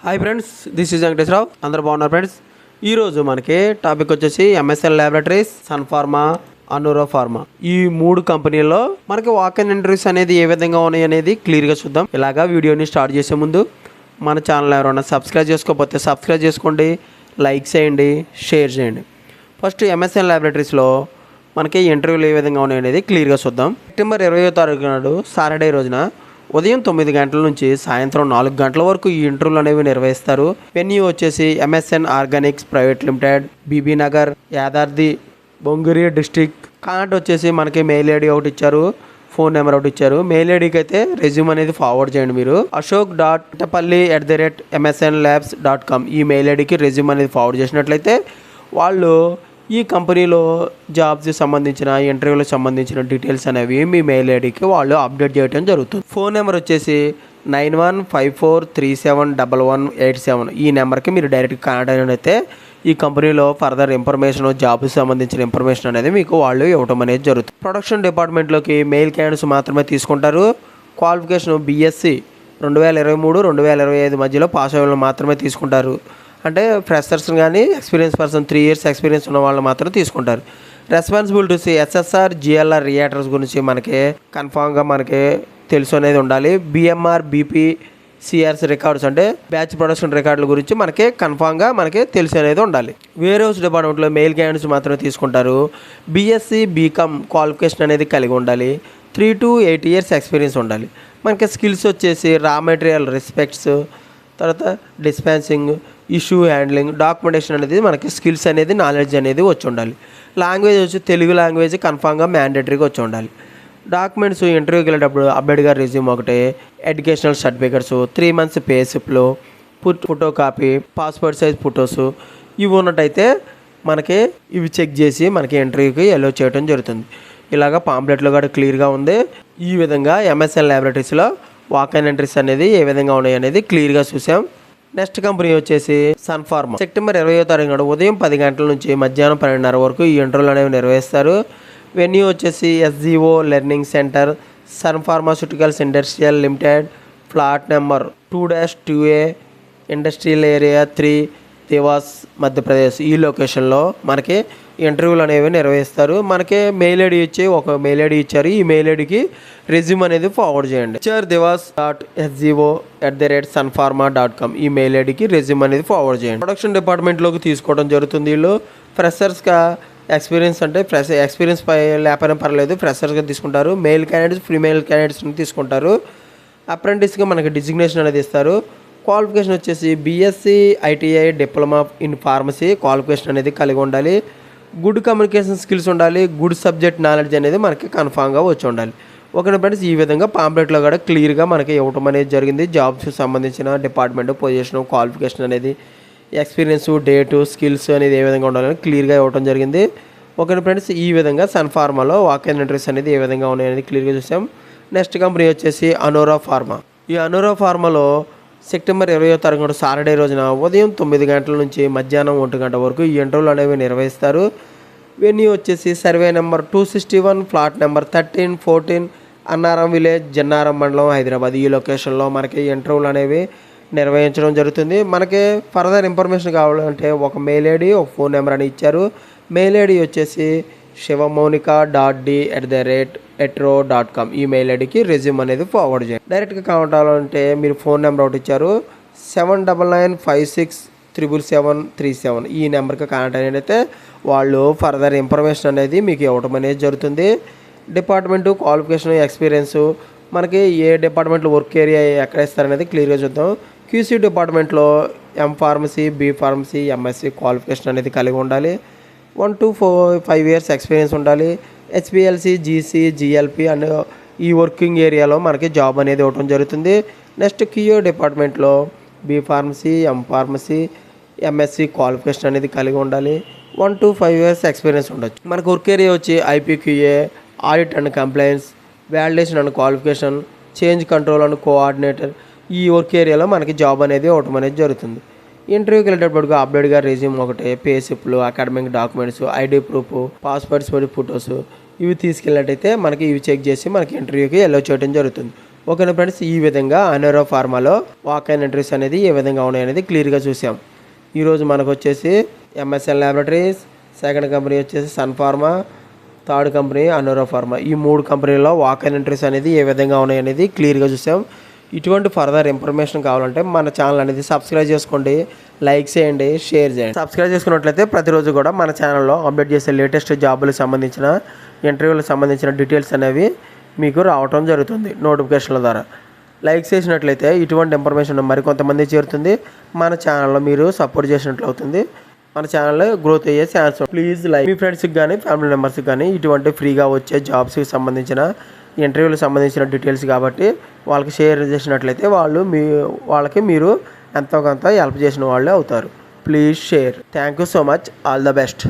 Hi friends, this is Venkateswararao. అందరూ బాగున్నారు friends. ఈరోజు మనకి టాపిక్ వచ్చేసి MSN laboratories, Sun Pharma, Anura pharma ఈ 3 కంపెనీల్లో మనకి వాక్-ఇన్ ఇంటర్వ్యూస్ అనేది ఏ విధంగా ఉన్నాయి అనేది క్లియర్గా చూద్దాం. ఇలాగా వీడియోని స్టార్ట్ చేసే ముందు మన ఛానల్ ఎవరైనా సబ్స్క్రైబ్ చేసుకోకపోతే సబ్స్క్రైబ్ చేసుకోండి, లైక్ చేయండి, షేర్ చేయండి. ఫస్ట్ ఎంఎస్ఎన్ ల్యాబొరేటరీస్లో మనకి ఇంటర్వ్యూలు ఏ విధంగా ఉన్నాయి అనేది క్లియర్గా చూద్దాం. సెప్టెంబర్ 20వ తారీఖు నాడు సాటర్డే రోజున ఉదయం 9 గంటల నుంచి సాయంత్రం 4 గంటల వరకు ఈ ఇంటర్వ్యూలు అనేవి నిర్వహిస్తారు. వెన్యూ వచ్చేసి MSN organics private limited, Bibinagar, Yadadri Bhuvanagiri district. Contact వచ్చేసి మనకి మెయిల్ ఐడి ఒకటి ఇచ్చారు, ఫోన్ నెంబర్ ఒకటి ఇచ్చారు. మెయిల్ ఐడికి అయితే రెజ్యూమ్ అనేది ఫార్వర్డ్ చేయండి. మీరు ashok.tapalli@msnlabs.com ఈ మెయిల్ ఐడికి రెజ్యూమ్ అనేది ఫార్వర్డ్ చేసినట్లయితే వాళ్ళు ఈ కంపెనీలో జాబ్స్కి సంబంధించిన ఇంటర్వ్యూలకు సంబంధించిన డీటెయిల్స్ అనేవి మీ మెయిల్ ఐడికి వాళ్ళు అప్డేట్ చేయడం జరుగుతుంది. ఫోన్ నెంబర్ వచ్చేసి 9154371187 ఈ నెంబర్కి మీరు డైరెక్ట్గా కాంటాక్ట్ అయితే ఈ కంపెనీలో ఫర్దర్ ఇన్ఫర్మేషన్, జాబ్కి సంబంధించిన ఇన్ఫర్మేషన్ అనేది మీకు వాళ్ళు ఇవ్వడం అనేది జరుగుతుంది. ప్రొడక్షన్ డిపార్ట్మెంట్లోకి మెయిల్ క్యాండిడేట్స్ మాత్రమే తీసుకుంటారు. క్వాలిఫికేషన్ బీఎస్సీ 2023-2025 మధ్యలో పాస్ అయ్యే వాళ్ళు మాత్రమే తీసుకుంటారు. అంటే ఫ్రెషర్స్ కానీ ఎక్స్పీరియన్స్ పర్సన్ 3 years ఎక్స్పీరియన్స్ ఉన్న వాళ్ళు మాత్రం తీసుకుంటారు. రెస్పాన్సిబిలిటీస్ ఎస్ఎస్ఆర్, జిఎల్ఆర్ రియాక్టర్స్ గురించి మనకి కన్ఫామ్గా మనకి తెలుసు అనేది ఉండాలి. బిఎంఆర్, బీపీ, సిఆర్స్ రికార్డ్స్ అంటే బ్యాచ్ ప్రొడక్షన్ రికార్డుల గురించి మనకి కన్ఫామ్గా మనకి తెలిసి అనేది ఉండాలి. వేర్ హౌస్ డిపార్ట్మెంట్లో మెయిల్ క్యాండిడేట్స్ మాత్రమే తీసుకుంటారు. బీఎస్సీ, బీకామ్ క్వాలిఫికేషన్ అనేది కలిగి ఉండాలి. 3 to 8 years ఎక్స్పీరియన్స్ ఉండాలి. మనకి స్కిల్స్ వచ్చేసి రా మెటీరియల్ రెస్పెక్ట్స్, తర్వాత డిస్పెన్సింగ్, ఇష్యూ హ్యాండ్లింగ్, డాక్యుమెంటేషన్ అనేది మనకి స్కిల్స్ అనేది నాలెడ్జ్ అనేది వచ్చి ఉండాలి. లాంగ్వేజ్ వచ్చి తెలుగు లాంగ్వేజ్ కన్ఫామ్గా మ్యాండేటరీగా వచ్చి ఉండాలి. డాక్యుమెంట్స్ ఇంటర్వ్యూకి వెళ్ళేటప్పుడు అభ్యర్థిగా రెజ్యూమ్ ఒకటి, ఎడ్యుకేషనల్ సర్టిఫికెట్స్, 3 months పే స్లిప్లు, photocopy, passport size photos ఇవి ఉన్నట్టయితే మనకి ఇవి చెక్ చేసి మనకి ఇంటర్వ్యూకి ఎలో చేయడం జరుగుతుంది. ఇలాగ పాంప్లెట్లో కూడా క్లియర్గా ఉంది. ఈ విధంగా ఎంఎస్ఎన్ ల్యాబొరేటరీస్లో వాక్-ఇన్ ఇంటర్వ్యూస్ అనేది ఏ విధంగా ఉన్నాయి అనేది క్లియర్గా చూసాం. నెక్స్ట్ కంపెనీ వచ్చేసి సన్ ఫార్మా. సెప్టెంబర్ 20వ తారీఖు నాడు ఉదయం 10 గంటల నుంచి మధ్యాహ్నం 12:30 వరకు ఈ ఇంటర్వ్యూలు అనేవి నిర్వహిస్తారు. వెన్యూ వచ్చేసి SGO learning centre, Sun Pharmaceuticals industrial limited, flat number 2-2A, industrial area 3, Dewas, Madhya Pradesh. ఈ లొకేషన్లో మనకి ఇంటర్వ్యూలు అనేవి నిర్వహిస్తారు. మనకి మెయిల్ ఐడి ఇచ్చి ఒక మెయిల్ ఐడి ఇచ్చారు. ఈ మెయిల్ ఐడికి రెజ్యూమ్ అనేది ఫార్వర్డ్ చేయండి. dewas.sgo@sunpharma.com ఈ మెయిల్ ఐడికి రెజ్యూమ్ అనేది ఫార్వర్డ్ చేయండి. ప్రొడక్షన్ డిపార్ట్మెంట్లోకి తీసుకోవడం జరుగుతుంది. వీళ్ళు ఫ్రెషర్స్గా ఎక్స్పీరియన్స్ అంటే ఎక్స్పీరియన్స్ లేకపోయినా పర్లేదు, ఫ్రెషర్స్గా తీసుకుంటారు. మెయిల్ క్యాండిడేట్స్, ఫీమేల్ క్యాండిడేట్స్ని తీసుకుంటారు. అప్రెంటిస్గా మనకి డిజిగ్నేషన్ అనేది ఇస్తారు. క్వాలిఫికేషన్ వచ్చేసి BSc, ITI, diploma in pharmacy qualification అనేది కలిగి ఉండాలి. గుడ్ కమ్యూనికేషన్ స్కిల్స్ ఉండాలి. గుడ్ సబ్జెక్ట్ నాలెడ్జ్ అనేది మనకి కన్ఫామ్గా వచ్చి ఉండాలి. ఓకే ఫ్రెండ్స్, ఈ విధంగా పాంప్లెట్లో కూడా క్లియర్గా మనకి ఇవ్వటం అనేది జరిగింది. జాబ్స్కి సంబంధించిన డిపార్ట్మెంట్, పొజిషన్, క్వాలిఫికేషన్ అనేది, ఎక్స్పీరియన్స్, డేటు, స్కిల్స్ అనేది ఏ విధంగా ఉండాలని క్లియర్గా ఇవ్వడం జరిగింది. ఓకే ఫ్రెండ్స్, ఈ విధంగా సన్ ఫార్మాలో వాక్-ఇన్ ఇంటర్వ్యూస్ అనేది ఏ విధంగా ఉన్నాయనేది క్లియర్గా చూసాం. నెక్స్ట్ కంపెనీ వచ్చేసి అనురా ఫార్మా. ఈ అనురా ఫార్మాలో సెప్టెంబర్ 20వ తారీఖు నాడు సాటర్డే రోజున ఉదయం 9 గంటల నుంచి మధ్యాహ్నం 1 గంట వరకు ఈ ఇంటర్వ్యూలు అనేవి నిర్వహిస్తారు. వెన్యూ వచ్చేసి survey number 261, flat number 13, 14, Annaram village, Jannaram మండలం, హైదరాబాద్. ఈ లొకేషన్లో మనకి ఇంటర్వ్యూలు అనేవి నిర్వహించడం జరుగుతుంది. మనకి ఫర్దర్ ఇన్ఫర్మేషన్ కావాలంటే ఒక మెయిల్ ఐడి, ఒక ఫోన్ నెంబర్ అని ఇచ్చారు. మెయిల్ ఐడి వచ్చేసి shivamounika.d@etro.com ఈ మెయిల్ ఐడికి రెజ్యూమ్ అనేది ఫార్వర్డ్ చేయండి. డైరెక్ట్గా కావాలంటే మీరు ఫోన్ నెంబర్ ఒకటి ఇచ్చారు, 7995637737 ఈ నెంబర్కి కాంటాక్ట్ అయితే వాళ్ళు ఫర్దర్ ఇన్ఫర్మేషన్ అనేది మీకు ఇవ్వడం అనేది జరుగుతుంది. డిపార్ట్మెంటు, క్వాలిఫికేషన్, ఎక్స్పీరియన్స్ మనకి ఏ డిపార్ట్మెంట్లో వర్క్ ఏరియా ఎక్కడ ఇస్తారనేది క్లియర్గా చూద్దాం. క్యూసీ డిపార్ట్మెంట్లో M pharmacy, B pharmacy, MSc qualification అనేది కలిగి ఉండాలి. 1 to 5 years ఎక్స్పీరియన్స్ ఉండాలి. హెచ్పిఎల్సి, జీసీ, జిఎల్పి అండ్ ఈ వర్కింగ్ ఏరియాలో మనకి జాబ్ అనేది ఇవ్వడం జరుగుతుంది. నెక్స్ట్ క్యూఓ డిపార్ట్మెంట్లో B pharmacy, M pharmacy, MSc qualification అనేది కలిగి ఉండాలి. 1 to 5 years ఎక్స్పీరియన్స్ ఉండొచ్చు. మనకు వర్క్ ఏరియా వచ్చి IPQA, audit and complaints, validation and qualification, change control and coordinator ఈ వర్క్ ఏరియాలో మనకి జాబ్ అనేది ఇవ్వడం అనేది జరుగుతుంది. ఇంటర్వ్యూకి వెళ్ళేటప్పుడు అప్డేట్గా రెజ్యూమ్ ఒకటి, పే స్లిప్లు, academic documents, ID proof, passports మరియు ఫొటోస్ ఇవి తీసుకెళ్ళినట్టయితే మనకి ఇవి చెక్ చేసి మనకి ఇంటర్వ్యూకి ఎల్లో చేయడం జరుగుతుంది. ఓకేనా ఫ్రెండ్స్, ఈ విధంగా అనోరా ఫార్మాలో వాక్ ఇన్ ఇంటర్వ్యూస్ అనేది ఏ విధంగా ఉన్నాయనేది క్లియర్గా చూసాం. ఈరోజు మనకు వచ్చేసి ఎంఎస్ఎల్ ల్యాబొరేటరీస్, సెకండ్ కంపెనీ వచ్చేసి Sun Pharma, third company Annora pharma. ఈ 3 కంపెనీల్లో వాక్ ఇన్ ఇంటర్వ్యూస్ అనేది ఏ విధంగా ఉన్నాయనేది క్లియర్గా చూసాం. ఇటువంటి ఫర్దర్ ఇన్ఫర్మేషన్ కావాలంటే మన ఛానల్ అనేది సబ్స్క్రైబ్ చేసుకోండి, లైక్ చేయండి, షేర్ చేయండి. సబ్స్క్రైబ్ చేసుకున్నట్లయితే ప్రతిరోజు కూడా మన ఛానల్లో అప్డేట్ చేసే లేటెస్ట్ జాబులకు సంబంధించిన ఇంటర్వ్యూలకు సంబంధించిన డీటెయిల్స్ అనేవి మీకు రావటం జరుగుతుంది నోటిఫికేషన్ల ద్వారా. లైక్ చేసినట్లయితే ఇటువంటి ఇన్ఫర్మేషన్ మరికొంతమంది చేరుతుంది, మన ఛానల్లో మీరు సపోర్ట్ చేసినట్లు అవుతుంది, మన ఛానల్ గ్రోత్ అయ్యే ఛాన్స్. Please like. మీ ఫ్రెండ్స్కి కానీ ఫ్యామిలీ మెంబర్స్కి కానీ ఇటువంటి ఫ్రీగా వచ్చే జాబ్స్కి సంబంధించిన ఇంటర్వ్యూలకు సంబంధించిన డీటెయిల్స్ కాబట్టి వాళ్ళకి షేర్ చేసినట్లయితే వాళ్ళకి మీరు ఎంతో కొంత హెల్ప్ చేసిన వాళ్ళే అవుతారు. Please share. Thank you so much. All the best.